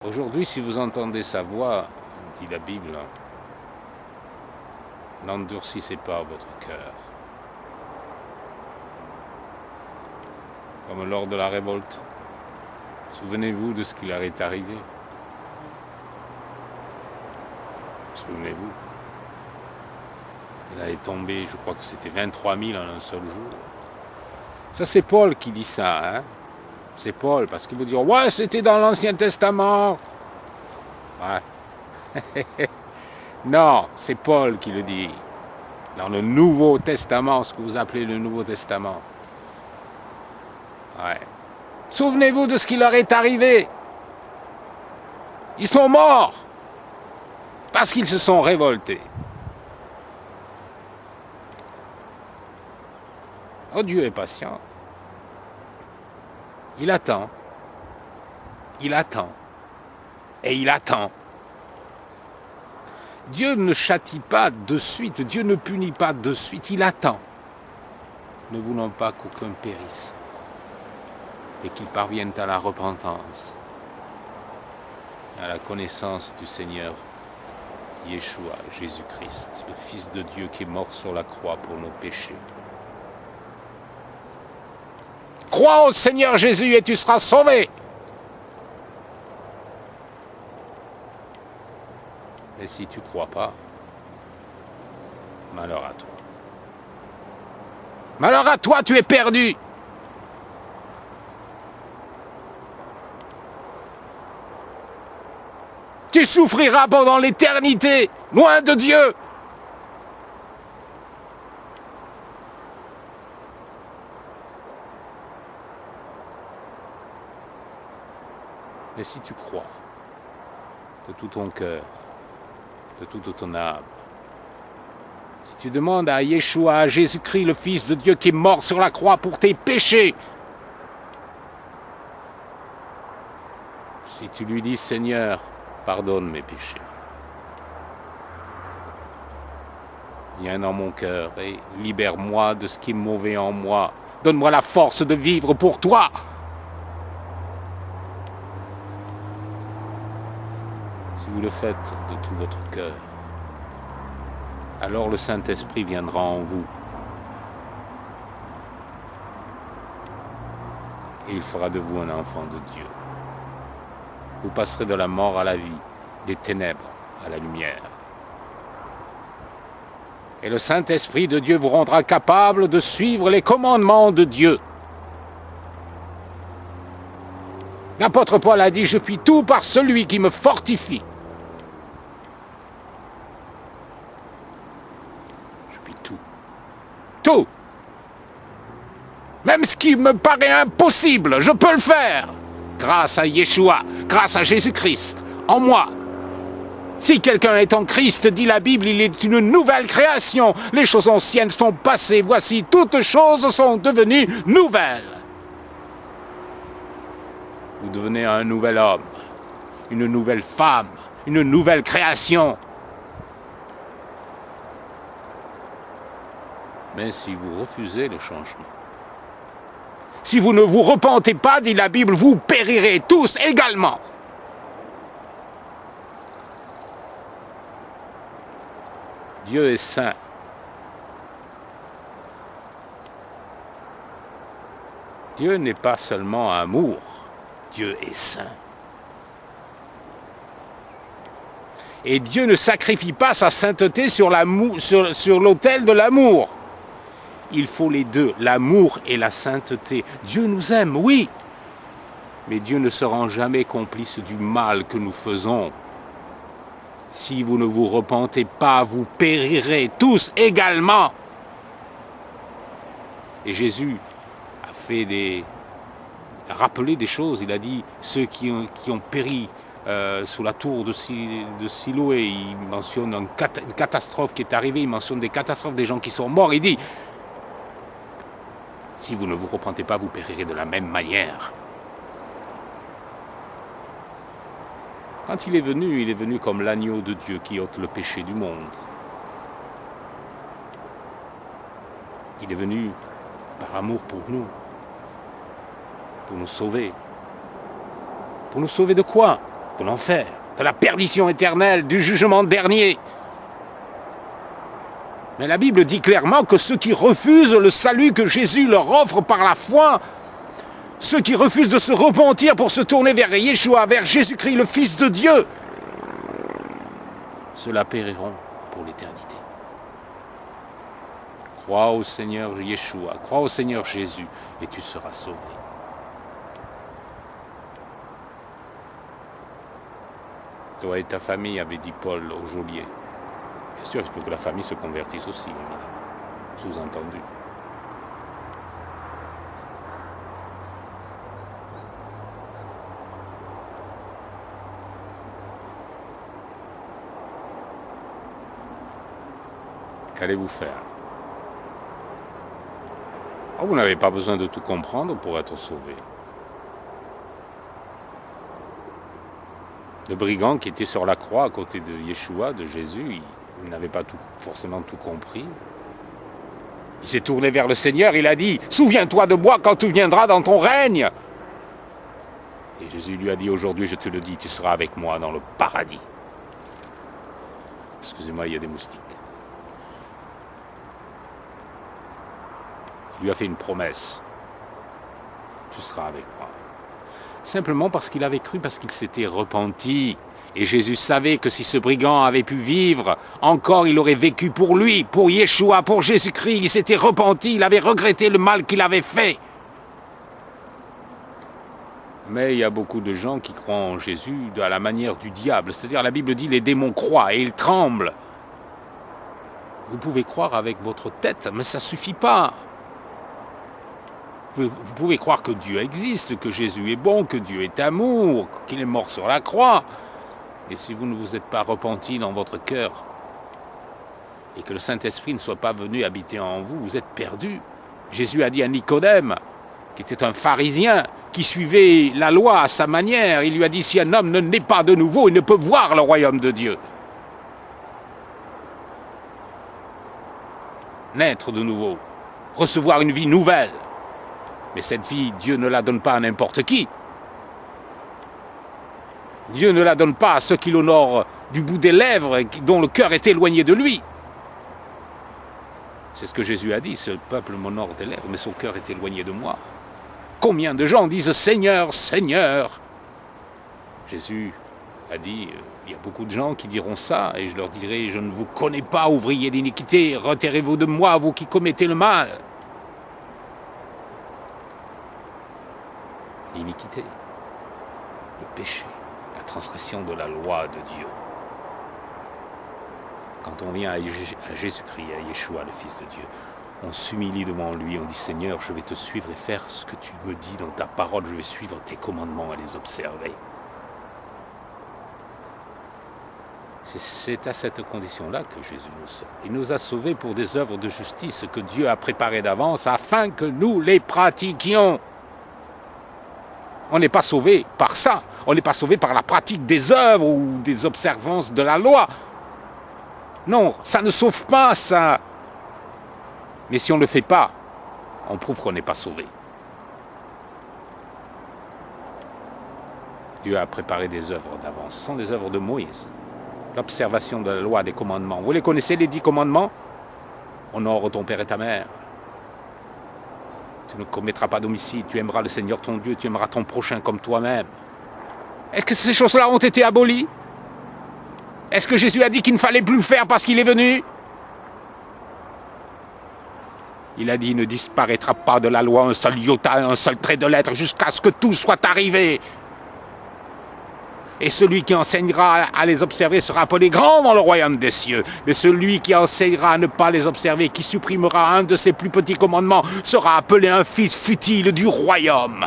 Aujourd'hui, si vous entendez sa voix, dit la Bible, n'endurcissez pas votre cœur. Comme lors de la révolte. Souvenez-vous de ce qui leur est arrivé. Souvenez-vous. Il allait tomber, je crois que c'était 23 000 en un seul jour. Ça, c'est Paul qui dit ça, hein. C'est Paul, parce qu'il vous dire, ouais, c'était dans l'Ancien Testament. Ouais. Non, c'est Paul qui le dit. Dans le Nouveau Testament, ce que vous appelez le Nouveau Testament. Ouais. Souvenez-vous de ce qui leur est arrivé. Ils sont morts parce qu'ils se sont révoltés. Oh, Dieu est patient. Il attend. Il attend. Et il attend. Dieu ne châtie pas de suite. Dieu ne punit pas de suite. Il attend. Ne voulant pas qu'aucun périsse. Et qu'il parvienne à la repentance. À la connaissance du Seigneur Yeshua, Jésus-Christ, le Fils de Dieu qui est mort sur la croix pour nos péchés. Crois au Seigneur Jésus et tu seras sauvé. Et si tu ne crois pas, malheur à toi. Malheur à toi, tu es perdu. Tu souffriras pendant l'éternité, loin de Dieu. Mais si tu crois, de tout ton cœur, de toute ton âme, si tu demandes à Yeshua, à Jésus-Christ, le Fils de Dieu qui est mort sur la croix pour tes péchés, si tu lui dis, Seigneur, pardonne mes péchés, viens dans mon cœur et libère-moi de ce qui est mauvais en moi, donne-moi la force de vivre pour toi. Si vous le faites de tout votre cœur, alors le Saint-Esprit viendra en vous. Et il fera de vous un enfant de Dieu. Vous passerez de la mort à la vie, des ténèbres à la lumière. Et le Saint-Esprit de Dieu vous rendra capable de suivre les commandements de Dieu. L'apôtre Paul a dit, je puis tout par celui qui me fortifie. Je puis tout. Tout. Même ce qui me paraît impossible, je peux le faire. Grâce à Yeshua, grâce à Jésus-Christ, en moi. Si quelqu'un est en Christ, dit la Bible, il est une nouvelle création. Les choses anciennes sont passées, voici, toutes choses sont devenues nouvelles. Vous devenez un nouvel homme, une nouvelle femme, une nouvelle création. Mais si vous refusez le changement, si vous ne vous repentez pas, dit la Bible, vous périrez tous également. Dieu est saint. Dieu n'est pas seulement amour, Dieu est saint. Et Dieu ne sacrifie pas sa sainteté sur l'autel de l'amour. Il faut les deux, l'amour et la sainteté. Dieu nous aime, oui, mais Dieu ne se rend jamais complice du mal que nous faisons. Si vous ne vous repentez pas, vous périrez tous également. Et Jésus a rappelé des choses. Il a dit, ceux qui ont péri sous la tour de Siloé, il mentionne une catastrophe qui est arrivée, il mentionne des catastrophes, des gens qui sont morts. Il dit, si vous ne vous repentez pas, vous périrez de la même manière. Quand il est venu comme l'agneau de Dieu qui ôte le péché du monde. Il est venu par amour pour nous sauver. Pour nous sauver de quoi? de l'enfer, de la perdition éternelle, du jugement dernier. Mais la Bible dit clairement que ceux qui refusent le salut que Jésus leur offre par la foi, ceux qui refusent de se repentir pour se tourner vers Yeshua, vers Jésus-Christ, le Fils de Dieu, ceux-là périront pour l'éternité. Crois au Seigneur Yeshua, crois au Seigneur Jésus, et tu seras sauvé. Toi et ta famille, avait dit Paul au geôlier. Bien sûr, il faut que la famille se convertisse aussi, évidemment. Sous-entendu. Qu'allez-vous faire? Oh, vous n'avez pas besoin de tout comprendre pour être sauvé. Le brigand qui était sur la croix à côté de Yeshua, de Jésus, il n'avait pas forcément tout compris. Il s'est tourné vers le Seigneur, il a dit « Souviens-toi de moi quand tu viendras dans ton règne !» Et Jésus lui a dit « Aujourd'hui, je te le dis, tu seras avec moi dans le paradis. » Excusez-moi, il y a des moustiques. Il lui a fait une promesse. Tu seras avec moi. Simplement parce qu'il avait cru, parce qu'il s'était repenti. Et Jésus savait que si ce brigand avait pu vivre, encore il aurait vécu pour lui, pour Yeshua, pour Jésus-Christ. Il s'était repenti, il avait regretté le mal qu'il avait fait. Mais il y a beaucoup de gens qui croient en Jésus à la manière du diable. C'est-à-dire, la Bible dit, les démons croient et ils tremblent. Vous pouvez croire avec votre tête, mais ça ne suffit pas. Vous pouvez croire que Dieu existe, que Jésus est bon, que Dieu est amour, qu'il est mort sur la croix. Et si vous ne vous êtes pas repenti dans votre cœur et que le Saint-Esprit ne soit pas venu habiter en vous, vous êtes perdu. Jésus a dit à Nicodème, qui était un pharisien, qui suivait la loi à sa manière, il lui a dit, si un homme ne naît pas de nouveau, il ne peut voir le royaume de Dieu. Naître de nouveau, recevoir une vie nouvelle. Mais cette vie, Dieu ne la donne pas à n'importe qui. Dieu ne la donne pas à ceux qui l'honorent du bout des lèvres, dont le cœur est éloigné de lui. C'est ce que Jésus a dit, ce peuple m'honore des lèvres, mais son cœur est éloigné de moi. Combien de gens disent « Seigneur, Seigneur » Jésus a dit, il y a beaucoup de gens qui diront ça, et je leur dirai, je ne vous connais pas, ouvriers d'iniquité, retirez-vous de moi, vous qui commettez le mal. L'iniquité, le péché, la transgression de la loi de Dieu. Quand on vient à Jésus-Christ, à Yeshua, le Fils de Dieu, on s'humilie devant lui, on dit « Seigneur, je vais te suivre et faire ce que tu me dis dans ta parole, je vais suivre tes commandements et les observer. » C'est à cette condition-là que Jésus nous sauve. Il nous a sauvés pour des œuvres de justice que Dieu a préparées d'avance afin que nous les pratiquions. On n'est pas sauvé par ça. On n'est pas sauvé par la pratique des œuvres ou des observances de la loi. Non, ça ne sauve pas, ça. Mais si on ne le fait pas, on prouve qu'on n'est pas sauvé. Dieu a préparé des œuvres d'avance. Ce sont des œuvres de Moïse. L'observation de la loi, des commandements. Vous les connaissez, les 10 commandements? Honore ton père et ta mère. Tu ne commettras pas d'homicide, tu aimeras le Seigneur ton Dieu, tu aimeras ton prochain comme toi-même. Est-ce que ces choses-là ont été abolies? Est-ce que Jésus a dit qu'il ne fallait plus le faire parce qu'il est venu? Il a dit, il ne disparaîtra pas de la loi un seul iota, un seul trait de lettre, jusqu'à ce que tout soit arrivé. Et celui qui enseignera à les observer sera appelé grand dans le royaume des cieux. Mais celui qui enseignera à ne pas les observer, qui supprimera un de ses plus petits commandements, sera appelé un fils futile du royaume.